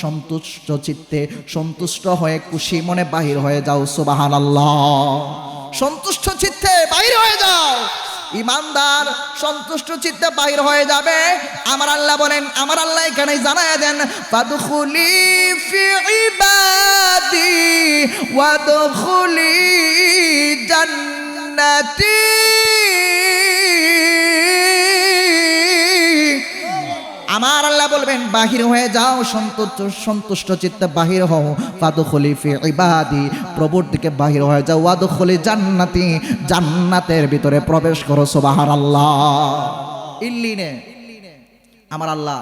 সন্তুষ্ট চিত্তে, সন্তুষ্ট হয়ে খুশি মনে বাহির হয়ে যাও। সুবহানাল্লাহ। সন্তুষ্ট চিত্তে বাহির হয়ে যাও। ইমানদার সন্তুষ্ট চিত্তে বাহির হয়ে যাবে। আমার আল্লাহ বলেন, আমার আল্লাহ এখানে জানায়া দেন, ফাদখুলি ফি ইবাদি ওয়াদখুলি জান্নাতি। আমার আল্লাহ বলবেন বাহির হয়ে যাও, সন্তুষ্ট চিত্তে বাহির হও। ফাদখুলি ফি ইবাদি, প্রভুর দিকে বাহির হয়ে যাও। ওয়াদখুলি জান্নাতি, জান্নাতের ভিতরে প্রবেশ করো। সুবহানাল্লাহ। ইল্লিনে আমার আল্লাহ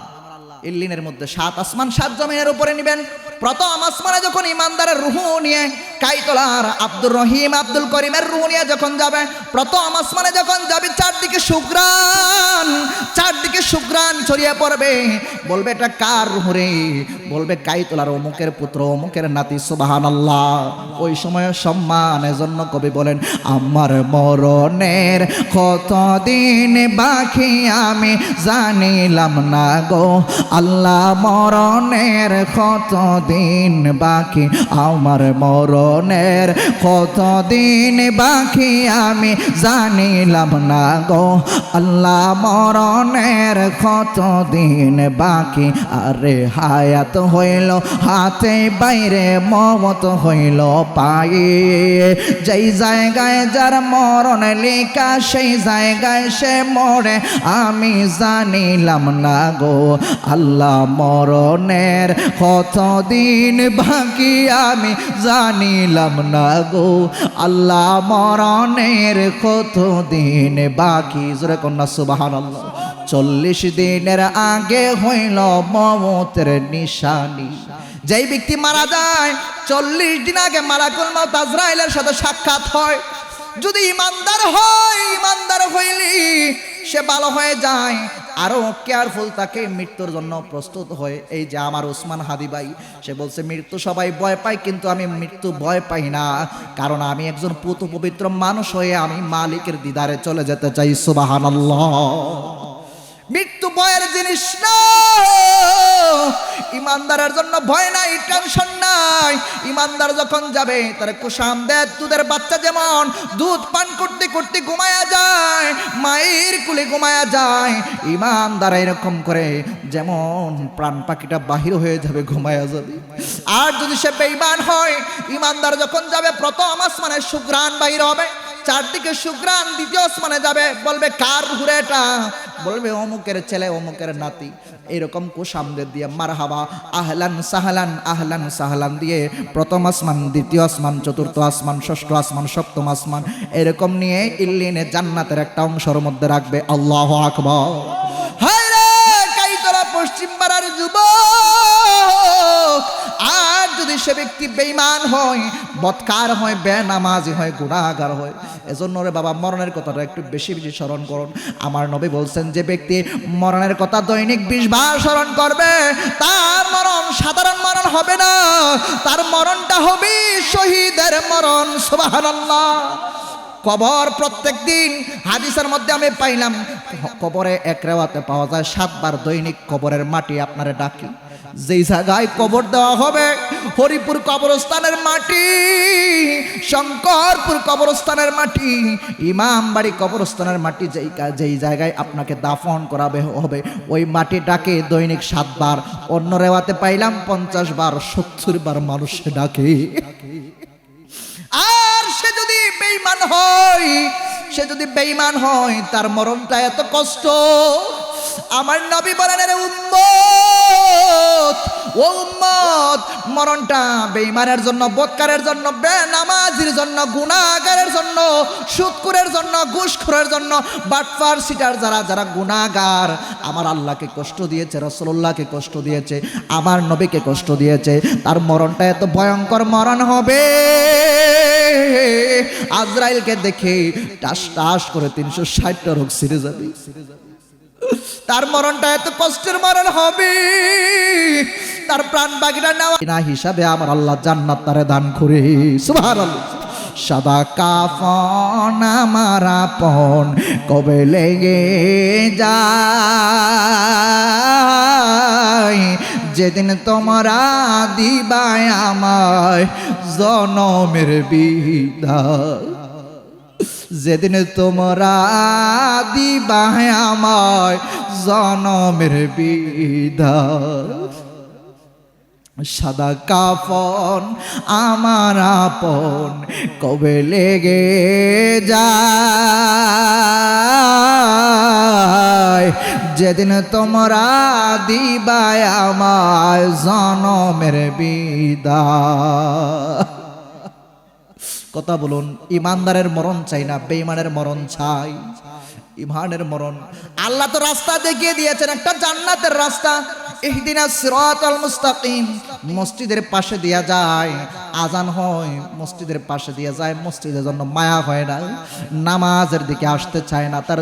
ইল্লিনের মধ্যে 7 আসমান 7 জমিনের উপরে নিবেন। প্রথম আসমানে যখন ইমানদারের রূহ নিয়ে কাইতলার আব্দুর রহিম আব্দুল করিমের রূহ নিয়ে যখন যাবে, প্রথম আসমানে যখন যাবে, চারদিকে সুগ্রাণ ছড়িয়ে পড়বে। বলবে এটা কার রূহ রে? বলবে কাইতলার অমুকের পুত্র, অমুকের নাতি। সুবহানাল্লাহ। ওই সময় সম্মানের জন্য কবি বলেন, আমার মরণের কতদিন বাকি আমি জানিলাম না গো আল্লাহ, মরণের কতদিন বাকি, আমার মরণের কতদিন বাকি আমি জানিলাম না গো আল্লাহ, মরণের কতদিন বাকি। আরে হায়াত হইল হাতে বাইরে, মমত হইল পায়ে, যেই জায়গায় যার মরণ লেখা সেই জায়গায় সে মরে আমি জানিলাম না গো আল্লাহ, মরণের কতদিন বাকি আমি জানিলাম না গো আল্লাহ, মরণের কতদিন বাকি। জোরে কন্যা সুবহানাল্লাহ। 40 দিনের আগে হইল মমতের নিশানি। যেই ব্যক্তি মারা যায় 40 দিন আগে মালাকুল মউত আজরাইলের সাথে সাক্ষাৎ হয়। যদি ইমানদার হয়, ইমানদার হইলি সে ভালো হয়ে যায়, আরো কেয়ারফুল থাকে, মৃত্যুর জন্য প্রস্তুত হয়। এই যে আমার ওসমান হাদি ভাই, সে বলছে মৃত্যু সবাই ভয় পায়, কিন্তু আমি মৃত্যু ভয় পাই না, কারণ আমি একজন পুত পবিত্র মানুষ হয়ে আমি মালিকের দিদারে চলে যেতে চাই। সুবহানাল্লাহ। মৃত্যু ভয়ের জিনিস না। ইমানদারের জন্য ভয় নাই, টেনশন নাই। ইমানদার যখন যাবে তার কুসামদেদ দুধের বাচ্চা যেমন দুধ পান করতে করতে ঘুমায়া যায়, মায়ের কুলে ঘুমায়া যায়, ইমানদার এরকম করে যেমন প্রাণ পাখিটা বাহির হয়ে যাবে, ঘুমায়া যাবে। আর যদি সে বেঈমান হয়, ইমানদার যখন যাবে প্রথম আসমানে সুঘ্রাণ বাহির হবে, চারদিকে সুঘ্রাণ, দ্বিতীয় আসমানে যাবে, বলবে কার হুরে এটা? বলবে অমুকের ছেলে, অমুকের নাতি। এরকম কুসামদের দিয়ে মারহাবা, আহলান সাহলান, আহলান সাহলান দিয়ে প্রথম আসমান, দ্বিতীয় আসমান, চতুর্থ আসমান, ষষ্ঠ আসমান, সপ্তম আসমান, এরকম নিয়ে ইল্লিনে জান্নাতের একটা অংশের মধ্যে রাখবে। আল্লাহু আকবার। হায় রে কাইতলা পশ্চিম পাড়ার যুবক, আর যদি সে ব্যক্তি বেঈমান হয়, বদকার হয়, বেনামাজি হয়, গুনাহগার হয়, এজন্য রে বাবা মরণের কথাটা একটু বেশি বেশি স্মরণ করুন। আমার নবী বলছেন, যে ব্যক্তি মরণের কথা দৈনিক 20 বার স্মরণ করবে, তার মরণ সাধারণ মরণ হবে না, তার মরণটা হবে শহীদের মরণ। সুবহানাল্লাহ। কবর প্রত্যেক দিন হাদিসের মধ্যে আমি পাইলাম, কবরে এক রেওয়াতে পাওয়া যায় 7 বার দৈনিক কবরের মাটি আপনারে ডাকি। যেই জায়গায় কবর দেওয়া হবে, হরিপুর কবরস্থানের মাটি, শঙ্করপুর কবরস্থানের মাটি, ইমামবাড়ি কবরস্থানের মাটি, যেই জায়গায় আপনাকে দাফন করাবে হবে, ওই মাটি ডাকে দৈনিক 7 বার। অন্য রেওয়াতে পাইলাম 50 বার, 70 বার মানুষে ডাকে। আর সে যদি বেঈমান হয়, তার মরণটা এত কষ্ট। আমার নবী বলেন, রে উম্মত, ও উম্মত, মরণটা বেঈমানের জন্য, বদকারের জন্য, বেনামাজির জন্য, গুনাহগারের জন্য, সুদখোরের জন্য, ঘুষখোরের জন্য, বাটপার সিটার যারা গুনাহগার, আমার আল্লাহকে কষ্ট দিয়েছে, রাসূলুল্লাহকে কষ্ট দিয়েছে, আমার নবীকে কষ্ট দিয়েছে, তার মরণটা এত ভয়ঙ্কর মরণ হবে। আজরাইলকে দেখে টাস টাস করে 360টা রোগ ছিঁড়ে যাবে। তার মরণটা এত কষ্টের মরণ হবে, তার প্রাণ বাগিরা নেওয়া না হিসাবে আমার আল্লাহ জান্নাত তারে দান করে। সুবহানাল্লাহ। সাদা কাফন আমার আপন কবে লেগে যায়, যেদিন তোমরা দিবাই আমায় জনমের বিদায়। যেদিন তোমরা দিবাহে আমায় জনমের বিদায়, সাদা কাফন আমার আপন কবে লেগে যায়, যেদিন তোমরা দিবায় আমায় জনমের বিদায়। কথা বলুন, ইমানদারের মরণ চাই না বেঈমানের মরণ চাই? ইমানের মরণ। আল্লাহ তো রাস্তা দেখিয়ে দিয়েছেন, একটা জান্নাতের রাস্তা, ইহদিনাস সিরাতাল মুস্তাকিম। মসজিদের পাশে দিয়া যায়, আজান হয় মসজিদের পাশে দিয়া যায়, মসজিদের জন্য মায়া হয় না, নামাজের দিকে আসতে চায় না। তার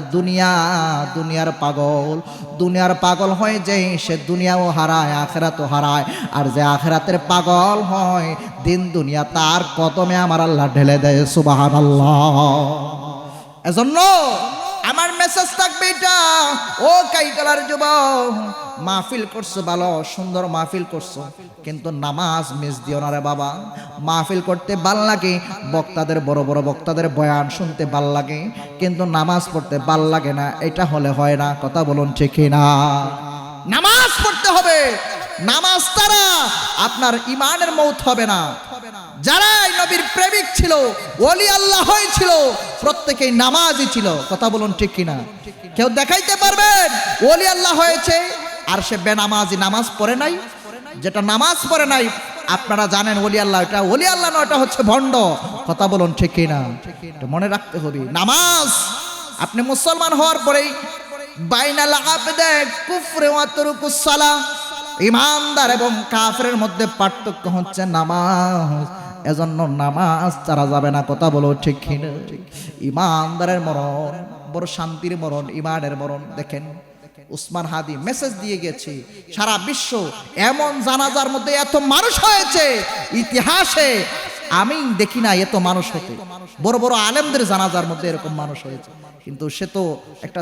দুনিয়ার পাগল হয় যে সে দুনিয়াও হারায় আখিরাতও হারায়, আর যে আখিরাতের পাগল হয় দিন দুনিয়া তার কদমে আমার আল্লাহ ঢেলে দেয়। সুবহানাল্লাহ। এজন্য আমার মেসেজ থাকবে এটা, ও কাইতলার যুবক, মাহফিল করছো ভালো সুন্দর মাহফিল করছো, কিন্তু নামাজ মিস দিও না রে বাবা। মাহফিল করতে ভাল লাগে, বক্তাদের বড় বড় বক্তাদের বয়ান শুনতে ভাল লাগে, কিন্তু নামাজ পড়তে ভাল লাগে না, এটা হলে হয় না। কথা বলুন ঠিক না? নামাজ পড়তে হবে, নামাজ দ্বারা আপনার ইমানের মৌত হবে না। যারাই নবীর প্রেমিক ছিল, ওলি আল্লাহ হয়েছিল, প্রত্যেকেই নামাজই ছিল। কথা বলুন ঠিক কিনা? কেউ দেখাইতে পারবেন ওলি আল্লাহ হয়েছে আর সে বেনামাজি, নামাজ পড়ে নাই? যেটা নামাজ পড়ে নাই আপনারা জানেন ওলি আল্লাহ, এটা ওলি আল্লাহ নয়, এটা হচ্ছে ভণ্ড। কথা বলুন ঠিক কিনা? এটা মনে রাখতে হবে। নামাজ আপনি মুসলমান হওয়ার পরেই বাইনাল আবদে কুফরে ওয়া তুরকুস সালাহ, ইমানদার এবং কাফেরের মধ্যে পার্থক্য হচ্ছে নামাজ। এজন্য নামাজ ছাড়া যাবে না। কথা বলো ঠিক কিনা? ইমানদারের মরণ বড় শান্তির মরণ, ইমানের মরণ। দেখেন উসমান হাদি মেসেজ দিয়ে গেছে, সারা বিশ্ব এমন জানাজার মধ্যে এত মানুষ হয়েছে, ইতিহাসে আমি দেখি না এত মানুষ হতে। বড় বড় আলেমদের জানাজার মধ্যে এরকম মানুষ হয়েছে, কিন্তু সে তো একটা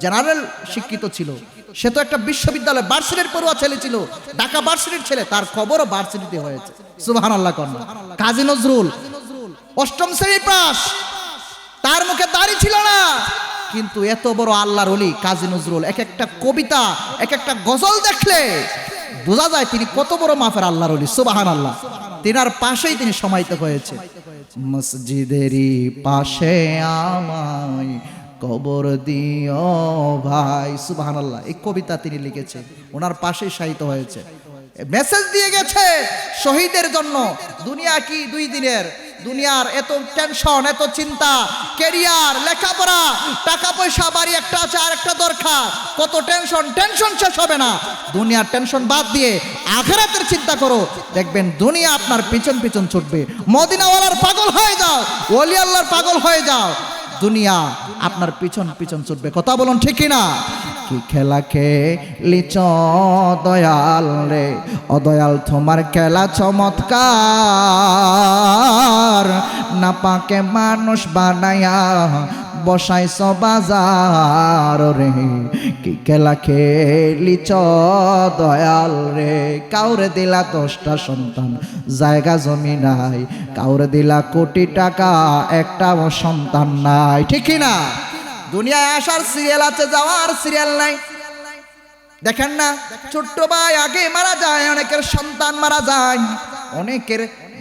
জেনারেল শিক্ষিত ছিল, সে তো একটা বিশ্ববিদ্যালয় ভার্সিটির পড়ুয়া ছেলে ছিল, ঢাকা ভার্সিটির ছেলে, তার খবরও ভার্সিটিতে হয়েছে। সুবহানাল্লাহ কন্যা। কাজী নজরুল অষ্টম শ্রেণী পাস, তার মুখে দাড়ি ছিল না, কিন্তু এত বড় আল্লাহর ওলি কাজী নজরুল, এক একটা কবিতা এক একটা গজল দেখলে বোঝা যায় তিনি কত বড় মাফের আল্লাহর ওলি। সুবহানাল্লাহ। তিনার পাশেই তিনি সমাহিত হয়েছে। মসজিদেরই পাশে আমায় কবর দিও ভাই। সুবহানাল্লাহ। এই কবিতা তিনি লিখেছেন, ওনার পাশেই শায়িত হয়েছে। মেসেজ দিয়ে গেছে শহীদের জন্য। দুনিয়া কি 2 দিনের? দুনিয়ার এত টেনশন, এত চিন্তা, ক্যারিয়ার, লেখাপড়া, টাকা পয়সা, বাড়ি একটা আছে আর একটা দরকার, কত টেনশন শেষ হবে না। দুনিয়ার টেনশন বাদ দিয়ে আখিরাতের চিন্তা করো, দেখবেন দুনিয়া আপনার পিছন পিছন ছুটবে। মদিনাওয়ালার পাগল হয়ে যাও, ওলি আল্লাহর পাগল হয়ে যাও, দুনিয়া আপনার পিছন পিছন ছুটবে। কথা বলুন ঠিক না? কি খেলা খেলিছ দয়াল রে, অদয়াল তোমার খেলা চমৎকার, না পাকে মানুষ বানায়া বসাইছ বাজার রে। কি খেলা খেলিছ দয়াল রে, কাউরে দিলা 10টা সন্তান জায়গা জমি নাই, কাউরে দিলা কোটি টাকা একটাও সন্তান নাই। ঠিক না? দুনিয়ায় আসার সিরিয়াল আছে, যাওয়ার সিরিয়াল নাই। দেখেন না, ছোট্ট ভাই আগে মারা যায়, অনেকের সন্তান মারা যায়, অনেকের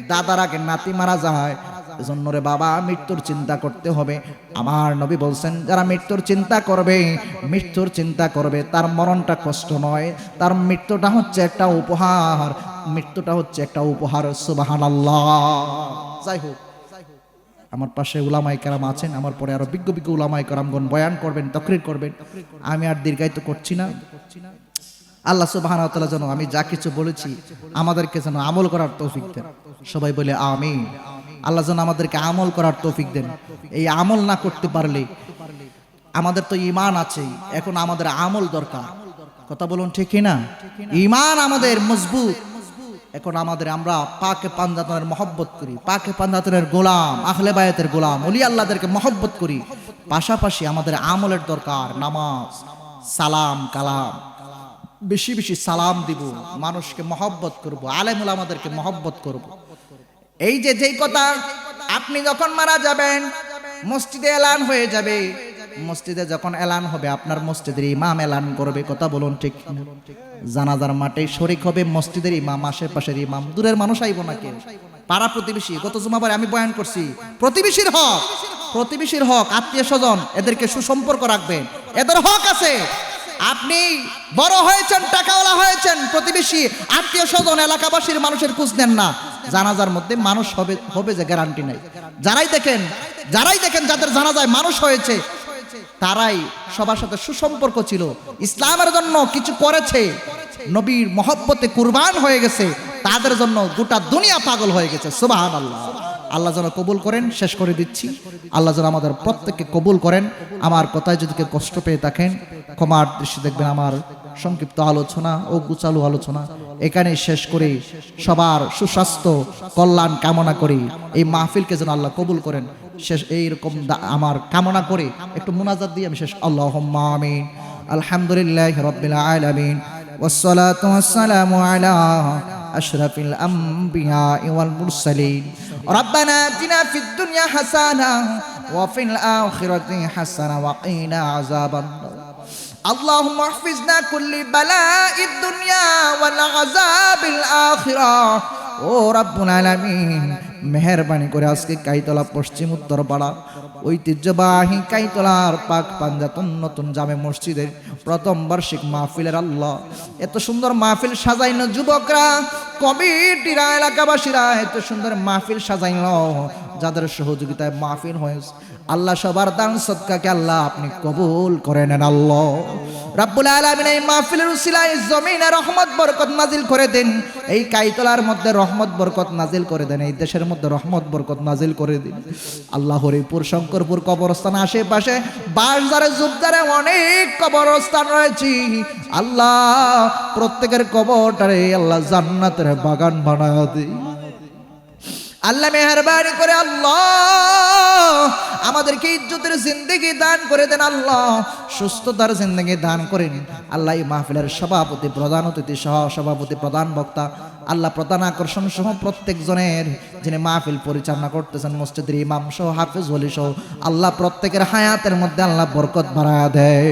দাদার আগে নাতি মারা যায়। এজন্য রে বাবা, মৃত্যুর চিন্তা করতে হবে। আমার নবী বলছেন, যারা মৃত্যুর চিন্তা করবে তার মরণটা কষ্ট নয়, তার মৃত্যুটা হচ্ছে একটা উপহার, মৃত্যুটা হচ্ছে একটা উপহার। সুবহানাল্লাহ। যাই হোক, আমার পাশে উলামায়ে কেরাম আছেন, আমার পরে আরো বিজ্ঞ উলামায়ে কেরামগণ বয়ান করবেন, তাকরীর করবেন। আমি আর দীর্ঘায়িত করছি না। আল্লাহ সুবহানাহু ওয়া তাআলা যেন আমি যা কিছু বলেছি আমাদেরকে যেন আমল করার তৌফিক দেন। সবাই বলে আমিন। আল্লাহ যেন আমাদেরকে আমল করার তৌফিক দেন। এই আমল না করতে পারলে, আমাদের তো ঈমান আছে, এখন আমাদের আমল দরকার। কথা বলুন ঠিক না? ঈমান আমাদের মজবুত, এখন আমরা পাকে পাঞ্জাতনের মহব্বত করি, পাকে পাঞ্জাতনের গোলাম, আহলে বায়াতের গোলাম, ওলি আল্লাহদেরকে মহব্বত করি। পাশাপাশি আমাদের আমলের দরকার, নামাজ, সালাম কালাম, বেশি বেশি সালাম দিব, মানুষকে মহব্বত করব, আলেম উলামাদেরকে মহব্বত করব। এই যে যেই কথা, আপনি যখন মারা যাবেন মসজিদে এলান হয়ে যাবে, মসজিদে যখন এলান হবে আপনার মসজিদের ইমাম এলান করবে, কথা বলুন ঠিক কিনা? জানাজার মাঠে শরীক হবে মসজিদের ইমাম, আশেপাশের ইমাম, দূরের মানুষ আইব না কেউ, পাড়া প্রতিবেশী। গত জুমাবারে আমি বয়ান করছি, প্রতিবেশীর হক, প্রতিবেশীর হক, আত্মীয় স্বজন এদেরকে সুসম্পর্ক রাখবেন, এদের হক আছে। আপনি বড় হয়েছেন, টাকাওয়ালা হয়েছেন, প্রতিবেশী আত্মীয় স্বজন এলাকাবাসীর মানুষের খোঁজ নেন না, জানাজার মধ্যে মানুষ হবে যে গ্যারান্টি নাই। যারাই দেখেন যাদের জানাজায় মানুষ হয়েছে তারাই সবার সাথে সুসম্পর্ক ছিল, ইসলামের জন্য কিছু করেছে, নবীর মহব্বতে কুরবান হয়ে গেছে, তাদের জন্য গোটা দুনিয়া পাগল হয়ে গেছে। সুবহানাল্লাহ। আল্লাহ যেন কবুল করেন। শেষ করে দিচ্ছি, আল্লাহ যেন আমাদের প্রত্যেককে কবুল করেন। আমার কথায় যদি কেউ কষ্ট পেয়ে থাকেন ক্ষমার দৃষ্টি দেখবেন। আমার সংক্ষিপ্ত আলোচনা ও গুছালো আলোচনা এখানে শেষ করে সবার সুস্বাস্থ্য কল্যাণ কামনা করি। এই মাহফিলকে যেন আল্লাহ কবুল করেন। শেষ এইরকম আমার কামনা করে একটু মুনাজাত দিয়ে আমি শেষ। আল্লাহুম্মা আমিন। আলহামদুলিল্লাহি রাব্বিল আলামিন والصلاة والسلام على أشرف الأنبياء والمرسلين ربنا آتنا في الدنيا حسنة وفي الآخرة حسنة وقنا عذاب النار اللهم احفظنا كل بلاء الدنيا والعذاب الآخرة ও রব্বুল আলামিন, মেহেরবানি করে আজকে কাইতলা পশ্চিম উত্তর পাড়া ঐতিহ্যবাহী কাইতলার পাক পাঞ্জাতন নতুন জামে মসজিদের প্রথম বার্ষিক মাহফিলের আল্লাহ এত সুন্দর মাহফিল সাজাইনো, যুবকরা, কমিটিরা, এলাকাবাসীরা এত সুন্দর মাহফিল সাজাইল, যাদের সহযোগিতায় মাহফিল হয়েছে আল্লাহ সবার দান সদকাকে আল্লাহ আপনি কবুল করে নেন। আল্লাহ রাব্বুল আলামিন এই মাহফিলের উসিলায় জমিনে রহমত বরকত নাজিল করে দেন, এই কাইতলার মধ্যে রহমত বরকত নাজিল করে দেন, এই দেশের মধ্যে রহমত বরকত নাজিল করে দিন। আল্লাহ হরিপুর, শঙ্করপুর কবরস্থান আশেপাশে বাঁশঝাড়ে, জুবদারে অনেক কবরস্থান রয়েছে, আল্লাহ প্রত্যেকের কবরটারে আল্লাহ জান্নাতের বাগান বানায় দিন। আল্লাহ মেহেরবানি করে আল্লাহ আমাদেরকে ইজ্জতের জিন্দেগি দান করে দেন, আল্লাহ সুস্থতার জিন্দেগি দান করেন। আল্লাহ এই মাহফিলের সভাপতি, প্রধান অতিথি সহ সভাপতি, প্রধান বক্তা, আল্লাহ প্রধান আকর্ষণ সহ প্রত্যেক জনের যিনি মাহফিল পরিচালনা করতেছেন, মসজিদের ইমাম সহ হাফেজ ওলি সহ আল্লাহ প্রত্যেকের হায়াতের মধ্যে আল্লাহ বরকত বাড়ায়া দেয়।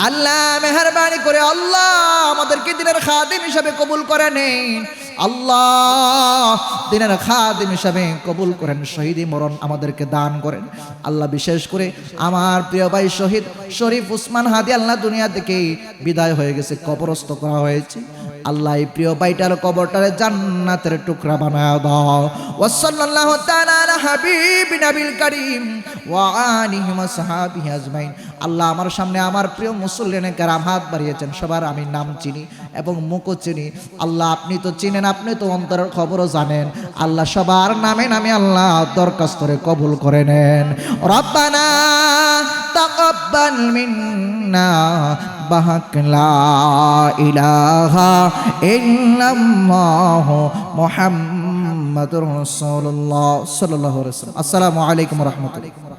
আল্লাহ মেহেরবানি করে আল্লাহ আমাদেরকে দিনের খাদিম হিসাবে কবুল করে নেন, আল্লাহ দিনের খাদিম হিসাবে কবুল করেন, শহীদি মরণ আমাদেরকে দান করেন। আল্লাহ বিশেষ করে আমার প্রিয় ভাই শহীদ শরীফ উসমান হাদি আল্লাহ দুনিয়া থেকে বিদায় হয়ে গেছে, কবরস্থ করা হয়েছে, আল্লাহ এই প্রিয় ভাইটার কবরটারে জান্নাতের টুকরা বানায় দাও। ওয়াসাল্লাল্লাহু তাআলা আলা হাবিবিনা বিল কারীম ওয়া আলিহি ওয়া সাহবিহি আজমাইন। আল্লাহ আমার সামনে আমার প্রিয় মুসল্লিনে কেরাম হাত বাড়িয়েছেন, সবার আমি নাম চিনি এবং মুখও চিনি। আল্লাহ আপনি তো চিনেন, আপনি তো অন্তরের খবরও জানেন। আল্লাহ সবার নামে নামে আল্লাহ দরখাস্ত করে কবুল করে নেন। রব্বানা তাকাব্বাল মিন্না বাহাক লা ইলাহা ইল্লাল্লাহু মুহাম্মাদুর রাসূলুল্লাহ সাল্লাল্লাহু আলাইহি ওয়াসাল্লাম। আসসালামু আলাইকুম ওয়া রাহমাতুল্লাহ।